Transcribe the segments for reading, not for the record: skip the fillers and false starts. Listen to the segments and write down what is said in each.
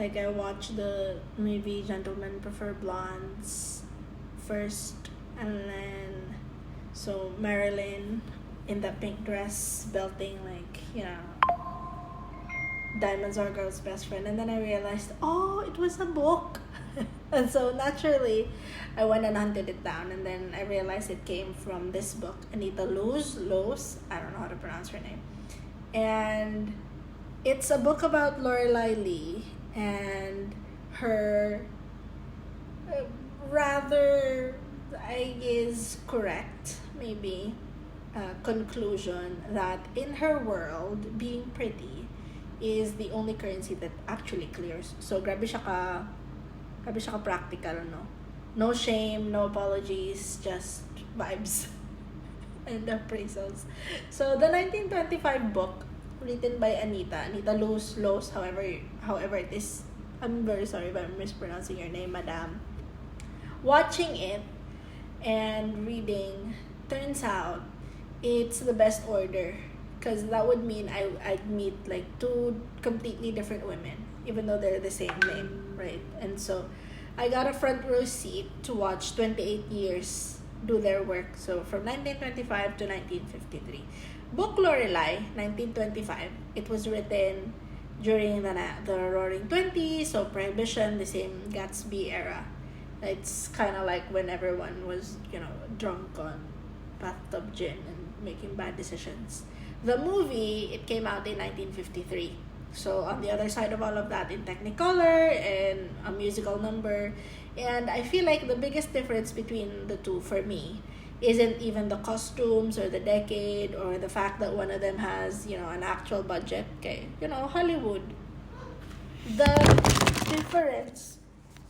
Like I watched the movie Gentlemen Prefer Blondes first, and then so Marilyn in the pink dress belting like diamonds are girl's best friend, and then I realized, oh, it was a book. And so naturally I went and hunted it down, and then I realized it came from this book, Anita Loos, I don't know how to pronounce her name. And it's a book about Lorelei and her rather, I guess, correct maybe conclusion that in her world, being pretty is the only currency that actually clears. So grabe siya ka practical, no? No shame, no apologies, just vibes and appraisals. So the 1925 book, written by Anita Loos, however it is. I'm very sorry if I'm mispronouncing your name, madam. Watching it and reading, turns out it's the best order, because that would mean I'd meet like two completely different women, even though they're the same name, right? And so I got a front row seat to watch 28 years do their work. So from 1925 to 1953. Book Lorelei, 1925. It was written during the Roaring Twenties, so Prohibition, the same Gatsby era. It's kind of like when everyone was, drunk on bathtub gin and making bad decisions. The movie, it came out in 1953. So on the other side of all of that, in Technicolor and a musical number. And I feel like the biggest difference between the two for me isn't even the costumes or the decade or the fact that one of them has, an actual budget. Okay, Hollywood. The difference,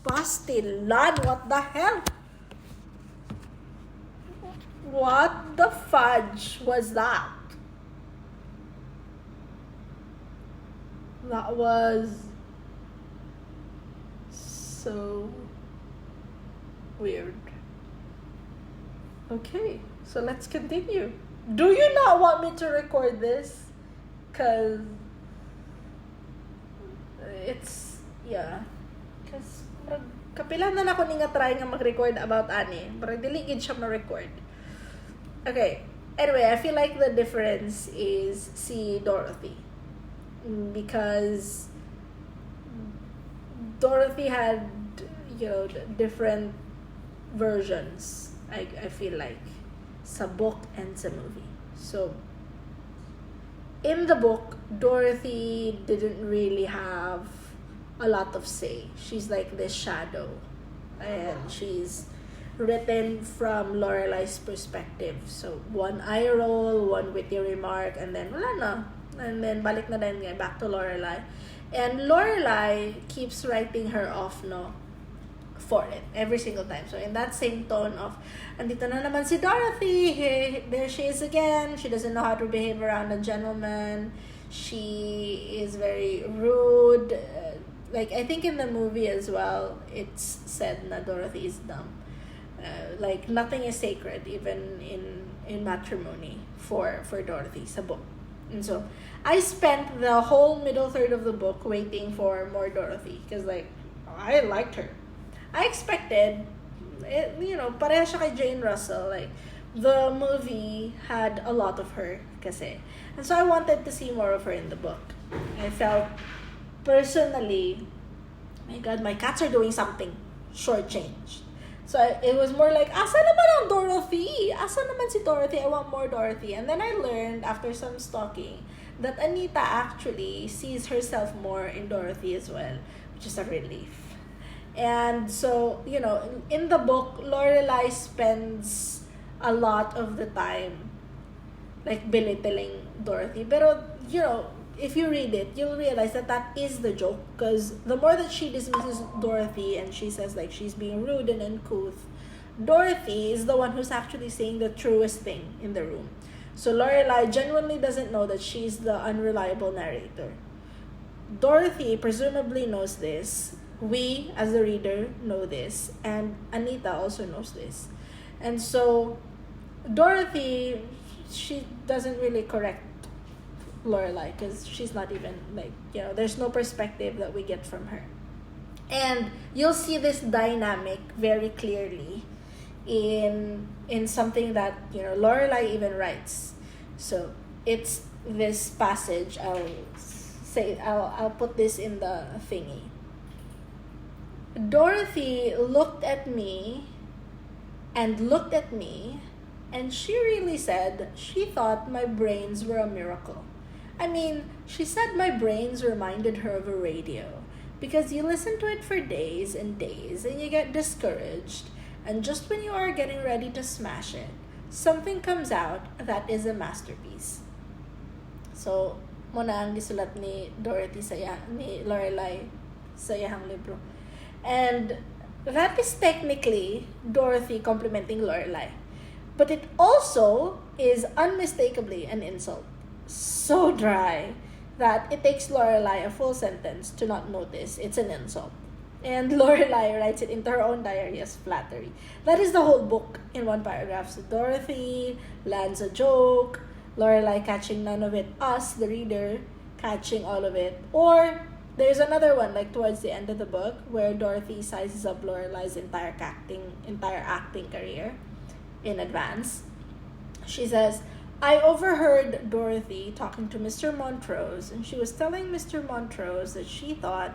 Bastilan, what the hell? What the fudge was that? That was so weird. Okay, so let's continue. Do you not want me to record this? Because it's, because kapilan na ako nga try nga mag-record about ani. But dili gid siya ma-record. Okay, anyway, I feel like the difference is si Dorothy. Because Dorothy had, different versions, I feel like, sa book and sa movie. So, in the book, Dorothy didn't really have a lot of say. She's like this shadow. And she's written from Lorelei's perspective. So, one eye roll, one witty remark, and then wala na. And then balik na din nga back to Lorelei. And Lorelei keeps writing her off, for it every single time. So in that same tone of, andito na naman si Dorothy, there she is again. She doesn't know how to behave around a gentleman. She is very rude. Like I think in the movie as well, it's said na Dorothy is dumb. Like nothing is sacred, even in matrimony for Dorothy sa book. And so I spent the whole middle third of the book waiting for more Dorothy, because I liked her. I expected, pareha siya kay Jane Russell. Like, the movie had a lot of her kasi. And so I wanted to see more of her in the book. I felt, personally, my God, my cats are doing something shortchanged. So it was more like, asa naman ang Dorothy? Asa naman si Dorothy? I want more Dorothy. And then I learned, after some stalking, that Anita actually sees herself more in Dorothy as well, which is a relief. And so, in the book, Lorelei spends a lot of the time like belittling Dorothy. Pero, if you read it, you'll realize that is the joke, because the more that she dismisses Dorothy and she says like she's being rude and uncouth, Dorothy is the one who's actually saying the truest thing in the room. So Lorelei genuinely doesn't know that she's the unreliable narrator. Dorothy presumably knows this. We, as the reader, know this. And Anita also knows this. And so, Dorothy, she doesn't really correct Lorelei, because she's not even, there's no perspective that we get from her. And you'll see this dynamic very clearly in something that, you know, Lorelei even writes. So it's this passage. I'll put this in the thingy. Dorothy looked at me and looked at me, and she really said she thought my brains were a miracle. I mean, she said my brains reminded her of a radio, because you listen to it for days and days and you get discouraged, and just when you are getting ready to smash it, something comes out that is a masterpiece. So, muna ang gisulat ni Dorothy ni Lorelei sa iyang libro. And that is technically Dorothy complimenting Lorelei. But it also is unmistakably an insult. So dry that it takes Lorelei a full sentence to not notice it's an insult. And Lorelei writes it into her own diary as flattery. That is the whole book in one paragraph. So Dorothy lands a joke, Lorelei catching none of it, us, the reader, catching all of it. Or there's another one, like towards the end of the book, where Dorothy sizes up Lorelei's entire acting career in advance. She says, I overheard Dorothy talking to Mr. Montrose, and she was telling Mr. Montrose that she thought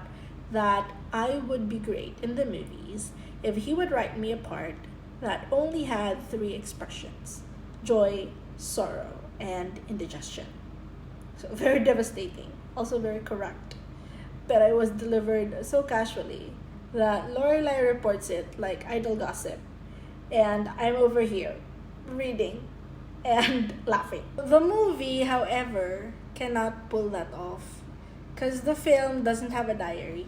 that I would be great in the movies if he would write me a part that only had 3 expressions: joy, sorrow, and indigestion. So very devastating, also very correct. But it was delivered so casually that Lorelei reports it like idle gossip. And I'm over here reading and laughing. The movie, however, cannot pull that off because the film doesn't have a diary.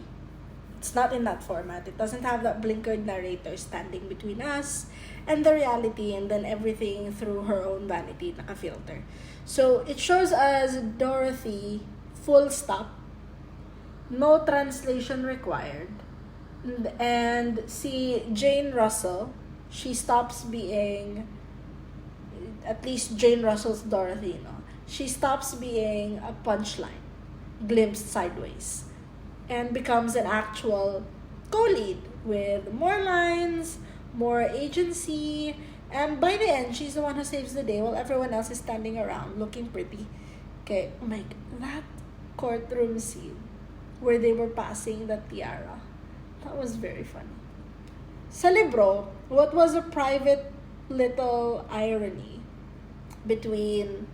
It's not in that format. It doesn't have that blinkered narrator standing between us and the reality, and then everything through her own vanity, naka-filter. So it shows us Dorothy, full stop, no translation required. And see Jane Russell, she stops being, at least Jane Russell's Dorothy, no? She stops being a punchline, glimpsed sideways, and becomes an actual co-lead with more lines, more agency, and by the end, she's the one who saves the day while everyone else is standing around looking pretty. Okay, oh my, that courtroom scene where they were passing the tiara, that was very funny. Sa libro, what was a private little irony between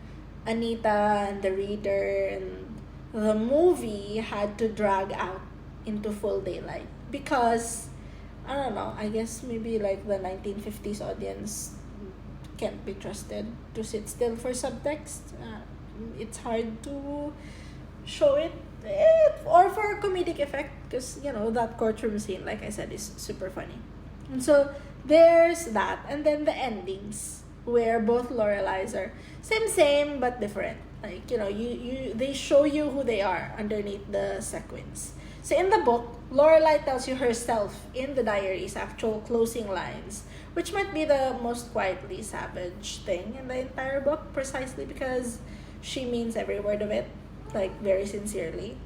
Anita and the reader and the movie had to drag out into full daylight because, I don't know, I guess maybe like the 1950s audience can't be trusted to sit still for subtext. It's hard to show it, or for comedic effect, because, you know, that courtroom scene, like I said, is super funny. And so there's that, and then the endings where both Lorelei's are same but different. Like, you know, they show you who they are underneath the sequins. So in the book, Lorelei tells you herself in the diary's actual closing lines, which might be the most quietly savage thing in the entire book, precisely because she means every word of it, like very sincerely.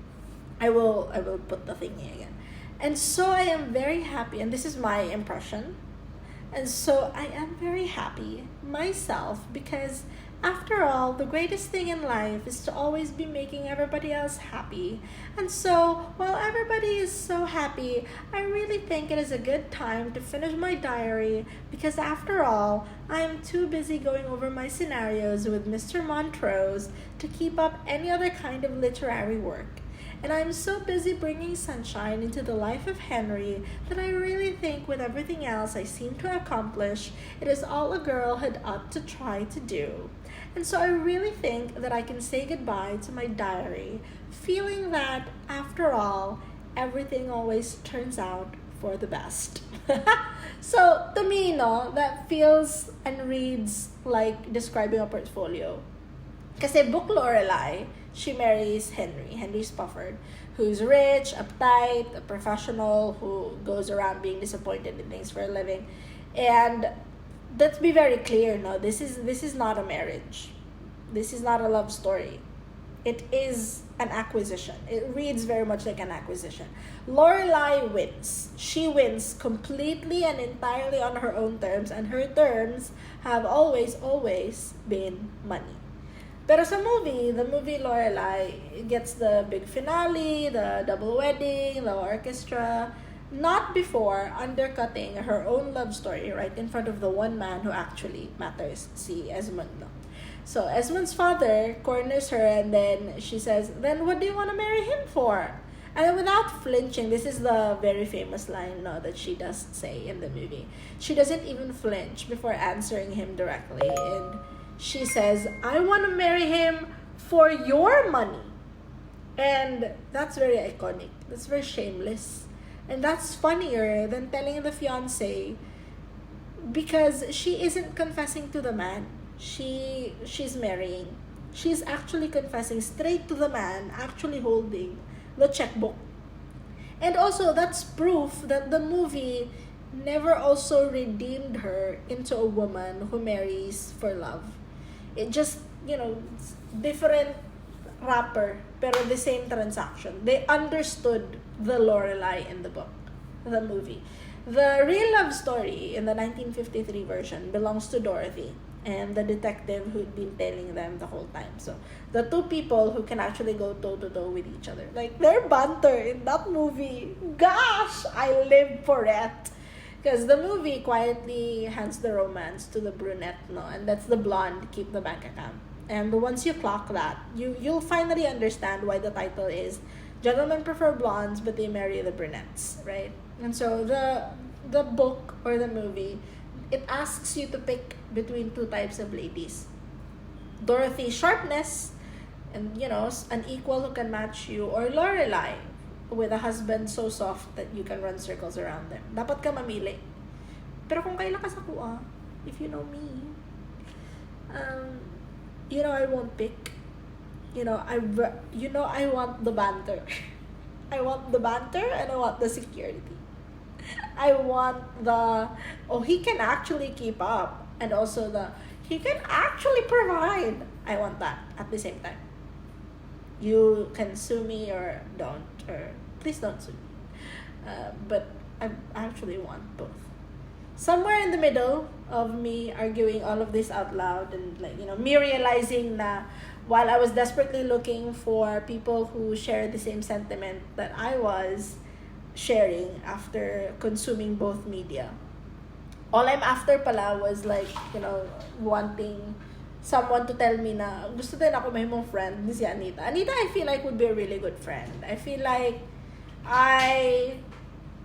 I will put the thingy again. And so I am very happy, and this is my impression. And so I am very happy myself because, after all, the greatest thing in life is to always be making everybody else happy. And so, while everybody is so happy, I really think it is a good time to finish my diary because, after all, I am too busy going over my scenarios with Mr. Montrose to keep up any other kind of literary work. And I'm so busy bringing sunshine into the life of Henry that I really think with everything else I seem to accomplish, it is all a girl had ought to try to do. And so I really think that I can say goodbye to my diary, feeling that, after all, everything always turns out for the best. So, to me, no, that feels and reads like describing a portfolio. Kasi book Lorelei, she marries Henry Spofford, who's rich, uptight, a professional who goes around being disappointed in things for a living. And let's be very clear, no, this is not a marriage. This is not a love story. it is an acquisition. It reads very much like an acquisition. Lorelei wins. She wins completely and entirely on her own terms, and her terms have always been money. Pero sa movie, the movie Lorelei gets the big finale, the double wedding, the orchestra, not before undercutting her own love story right in front of the one man who actually matters, si Esmond. No? So Esmond's father corners her, and then she says, then what do you want to marry him for? And then without flinching, this is the very famous line, no, that she does say in the movie. She doesn't even flinch before answering him directly, and she says, I want to marry him for your money. And that's very iconic. That's very shameless. And that's funnier than telling the fiancé, because she isn't confessing to the man she's marrying. She's actually confessing straight to the man actually holding the checkbook. And also, that's proof that the movie never also redeemed her into a woman who marries for love. It just, different wrapper, pero the same transaction. They understood the Lorelei in the book, the movie. The real love story in the 1953 version belongs to Dorothy and the detective who'd been telling them the whole time. So, the two people who can actually go toe-to-toe with each other. Like, their banter in that movie, gosh, I live for it. Because the movie quietly hands the romance to the brunette, no? And that's the blonde, keep the bank account. And once you clock that, you'll finally understand why the title is Gentlemen Prefer Blondes, but they marry the brunettes, right? And so the book or the movie, it asks you to pick between two types of ladies. Dorothy sharpness, and an equal who can match you, or Lorelei with a husband so soft that you can run circles around them. Dapat ka mamili. Pero kung kailan ka sa kuha, if you know me, I won't pick. I want the banter. I want the banter and I want the security. I want he can actually keep up, and also he can actually provide. I want that at the same time. You can sue me or don't, or please don't sue me. But I actually want both. Somewhere in the middle of me arguing all of this out loud, and me realizing that while I was desperately looking for people who share the same sentiment that I was sharing after consuming both media, all I'm after pala was wanting someone to tell me na gusto din ako may mong friend ni si Anita. Anita, I feel like would be a really good friend. I feel like I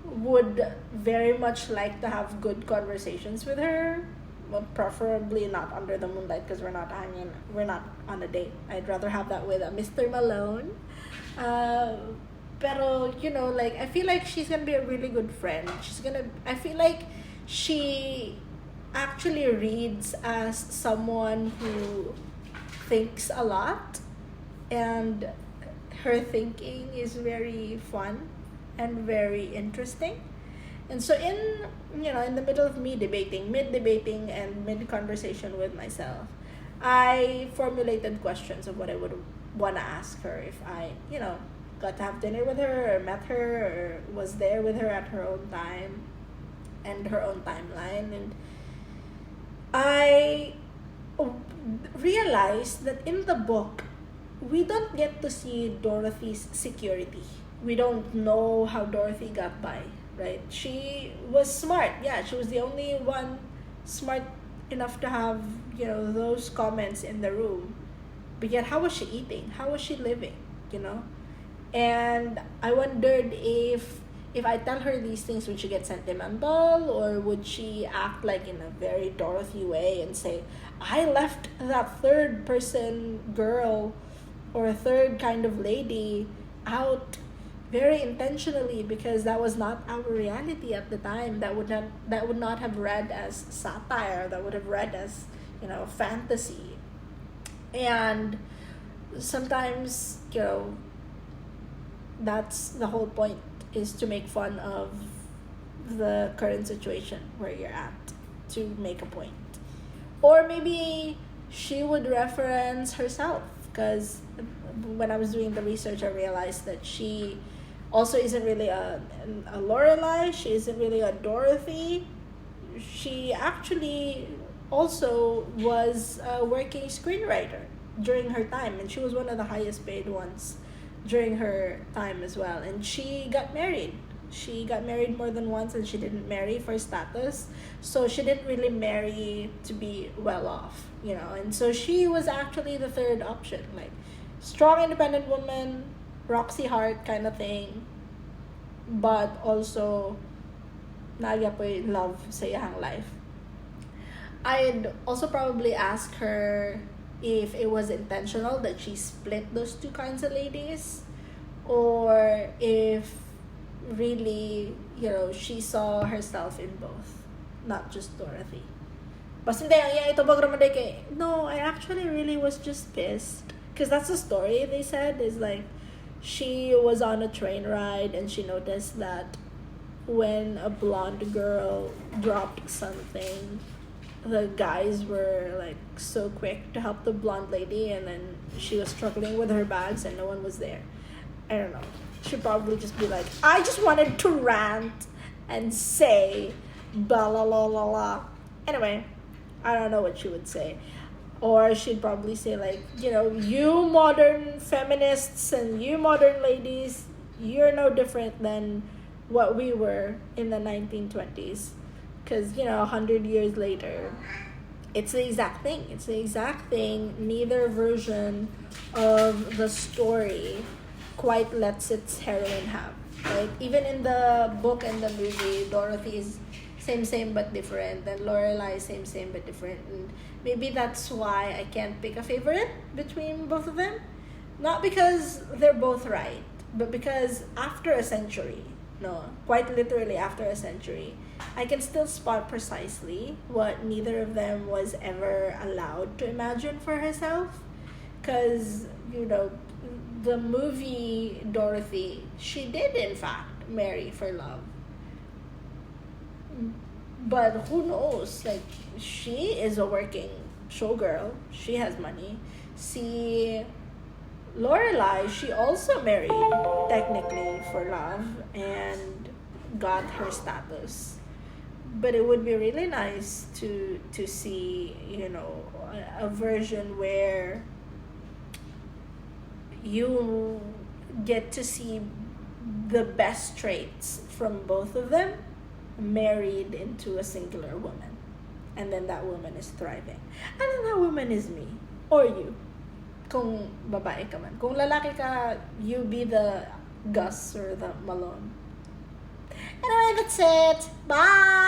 would very much like to have good conversations with her, but preferably not under the moonlight because we're not on a date. I'd rather have that with Mr. Malone. Pero I feel like she's gonna be a really good friend. I feel like she actually reads as someone who thinks a lot, and her thinking is very fun and very interesting. And so in the middle of me mid-debating and mid-conversation with myself, I formulated questions of what I would want to ask her if I, got to have dinner with her or met her or was there with her at her own time and her own timeline. And I realized that in the book, we don't get to see Dorothy's security. We don't know how Dorothy got by, right? She was smart. Yeah, she was the only one smart enough to have, those comments in the room. But yet, how was she eating? How was she living? And I wondered if I tell her these things, would she get sentimental, or would she act like in a very Dorothy way and say, I left that third person girl or a third kind of lady out very intentionally because that was not our reality at the time. That would not have read as satire. That would have read as fantasy. And sometimes that's the whole point, is to make fun of the current situation where you're at to make a point. Or maybe she would reference herself, because when I was doing the research, I realized that she also isn't really a Lorelei. She isn't really a Dorothy. She actually also was a working screenwriter during her time, and she was one of the highest paid ones during her time as well. And she got married. She got married more than once, and she didn't marry for status. So she didn't really marry to be well off, you know. And so she was actually the third option, like strong, independent woman, Roxy Hart kind of thing, but also nagyapoy love sa iyang life. I'd also probably ask her if it was intentional that she split those two kinds of ladies, or if really, you know, she saw herself in both, not just Dorothy. But hindi, yeah, ito ba graman kay, no, I actually really was just pissed. Because that's the story they said, is like, she was on a train ride and she noticed that when a blonde girl dropped something, the guys were like so quick to help the blonde lady, and then she was struggling with her bags and no one was there. I don't know. She'd probably just be like, I just wanted to rant and say blah la la la la. Anyway, I don't know what she would say. Or she'd probably say like, you know, you modern feminists and you modern ladies, you're no different than what we were in the 1920s. Because, you know, 100 years later, it's the exact thing. It's the exact thing. Neither version of the story quite lets its heroine have. Right? Even in the book and the movie, Dorothy is same but different, and Lorelei same but different. And maybe that's why I can't pick a favorite between both of them. Not because they're both right, but because after a century, no, quite literally after a century, I can still spot precisely what neither of them was ever allowed to imagine for herself. Because, you know, the movie Dorothy, she did in fact marry for love. But who knows? Like, she is a working showgirl. She has money. See, Lorelei, she also married technically for love and got her status. But it would be really nice to see, you know, a version where you get to see the best traits from both of them married into a singular woman, and then that woman is thriving, and then that woman is me or you, kung babae ka man. Kung lalaki ka, you be the Gus or the Malone. Anyway, that's it. Bye.